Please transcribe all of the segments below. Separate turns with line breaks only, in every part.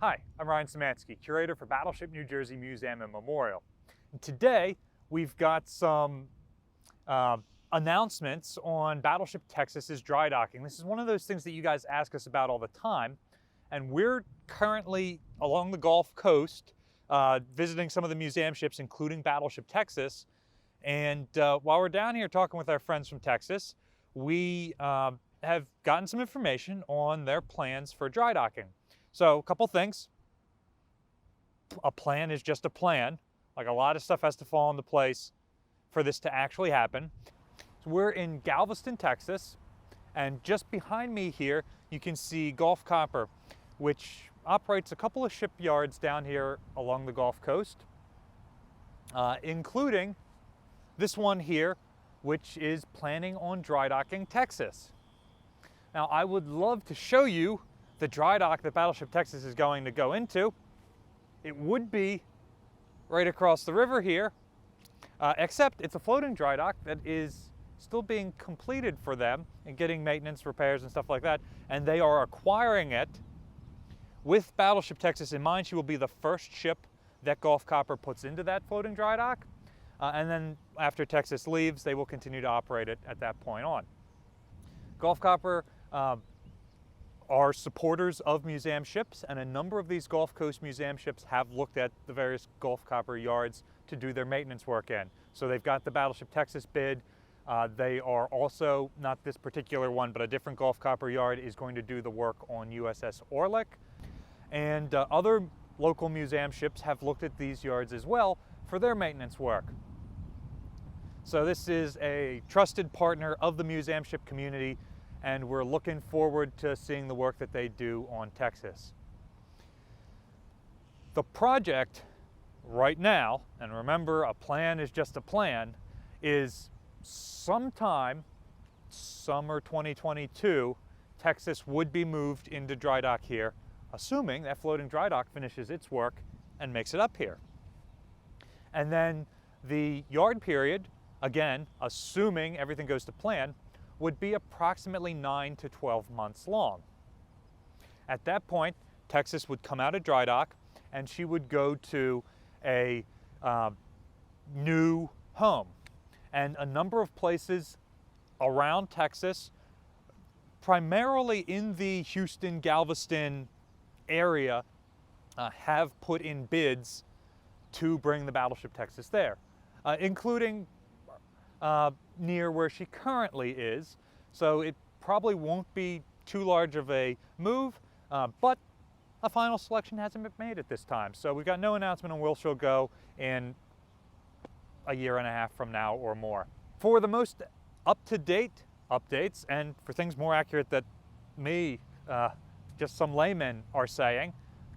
Hi, I'm Ryan Szymanski, curator for Battleship New Jersey Museum and Memorial. And today, we've got some announcements on Battleship Texas's dry docking. This is one of those things that you guys ask us about all the time, and we're currently along the Gulf Coast visiting some of the museum ships, including Battleship Texas. And while we're down here talking with our friends from Texas, we have gotten some information on their plans for dry docking. So a couple things. A plan is just a plan. Like, a lot of stuff has to fall into place for this to actually happen. So we're in Galveston, Texas, and just behind me here you can see Gulf Copper, which operates a couple of shipyards down here along the Gulf Coast, including this one here, which is planning on dry docking Texas. Now, I would love to show you the dry dock that Battleship Texas is going to go into. It would be right across the river here, except it's a floating dry dock that is still being completed for them and getting maintenance, repairs, and stuff like that. And they are acquiring it with Battleship Texas in mind. She will be the first ship that Gulf Copper puts into that floating dry dock. And then after Texas leaves, they will continue to operate it at that point on. Gulf Copper are supporters of museum ships, and a number of these Gulf Coast museum ships have looked at the various Gulf Copper yards to do their maintenance work in. So they've got the Battleship Texas bid. They are also, not this particular one, but a different Gulf Copper yard is going to do the work on USS Orlick. And other local museum ships have looked at these yards as well for their maintenance work. So this is a trusted partner of the museum ship community, and we're looking forward to seeing the work that they do on Texas. The project right now, and remember, a plan is just a plan, is sometime summer 2022, Texas would be moved into dry dock here, assuming that floating dry dock finishes its work and makes it up here. And then the yard period, again, assuming everything goes to plan, would be approximately 9 to 12 months long. At that point, Texas would come out of dry dock and she would go to a new home. And a number of places around Texas, primarily in the Houston, Galveston area, have put in bids to bring the Battleship Texas there, including near where she currently is. So it probably won't be too large of a move, but a final selection hasn't been made at this time. So we've got no announcement on where she'll go in a year and a half from now or more. For the most up-to-date updates, and for things more accurate that me, just some laymen, are saying,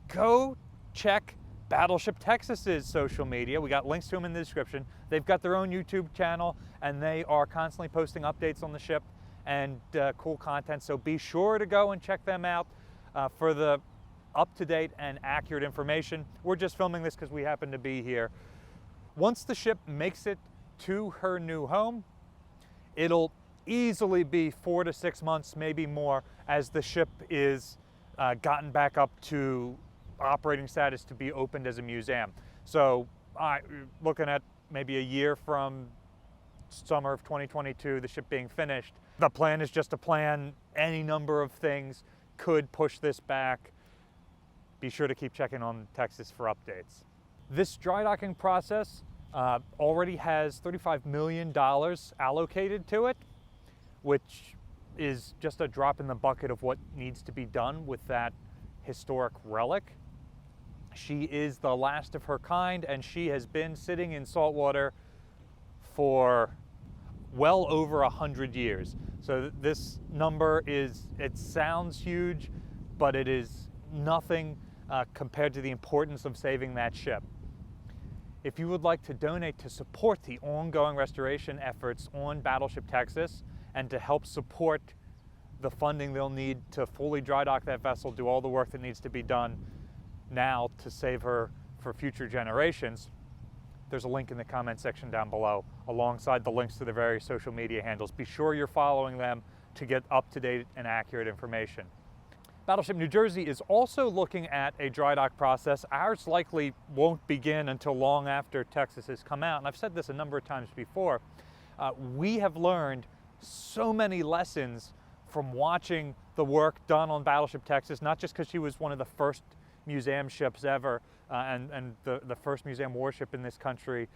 go check Battleship Texas's social media. We got links to them in the description. They've got their own YouTube channel, and they are constantly posting updates on the ship and cool content. So be sure to go and check them out for the up-to-date and accurate information. We're just filming this because we happen to be here. Once the ship makes it to her new home, it'll easily be 4 to 6 months, maybe more, as the ship is gotten back up to operating status to be opened as a museum. So looking at maybe a year from summer of 2022, the ship being finished. The plan is just a plan. Any number of things could push this back. Be sure to keep checking on Texas for updates. This dry docking process already has $35 million allocated to it, which is just a drop in the bucket of what needs to be done with that historic relic. She is the last of her kind, and she has been sitting in saltwater for well over 100 years. So this number it sounds huge, but it is nothing compared to the importance of saving that ship. If you would like to donate to support the ongoing restoration efforts on Battleship Texas and to help support the funding they'll need to fully dry dock that vessel, do all the work that needs to be done now to save her for future generations, there's a link in the comment section down below, alongside the links to the various social media handles. Be sure you're following them to get up-to-date and accurate information. Battleship New Jersey is also looking at a dry dock process. Ours likely won't begin until long after Texas has come out. And I've said this a number of times before. We have learned so many lessons from watching the work done on Battleship Texas, not just because she was one of the first museum ships ever and the first museum warship in this country,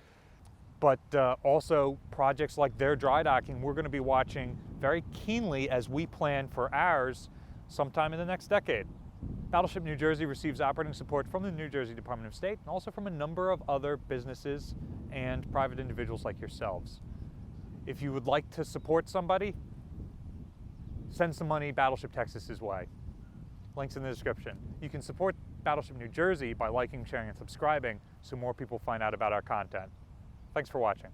but also projects like their dry docking we're going to be watching very keenly as we plan for ours sometime in the next decade. Battleship New Jersey receives operating support from the New Jersey Department of State and also from a number of other businesses and private individuals like yourselves. If you would like to support somebody, send some money Battleship Texas's way. Links in the description. You can support Battleship New Jersey by liking, sharing, and subscribing so more people find out about our content. Thanks for watching.